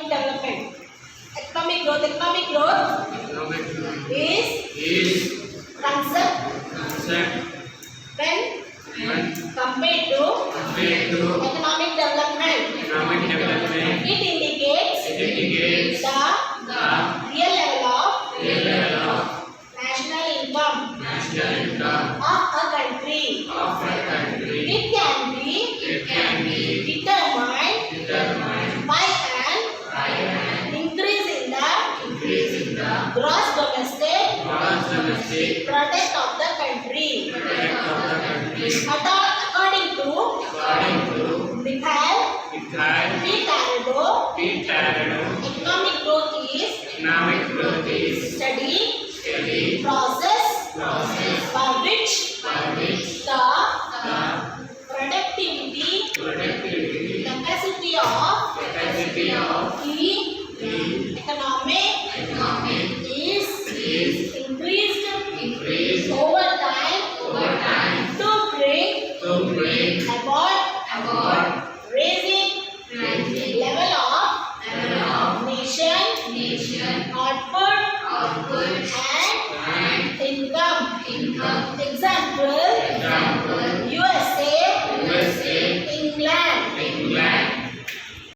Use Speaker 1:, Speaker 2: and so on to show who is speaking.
Speaker 1: economic development. Economic growth is concept when compared to economic development. It indicates the real level of national income of a country. It can be determined by an increase in the gross domestic product of the country. According to Mikhail P. Tarado, economic growth is study process by which the productivity capacity of the economic is increased over time to bring about raising level of nation output and income.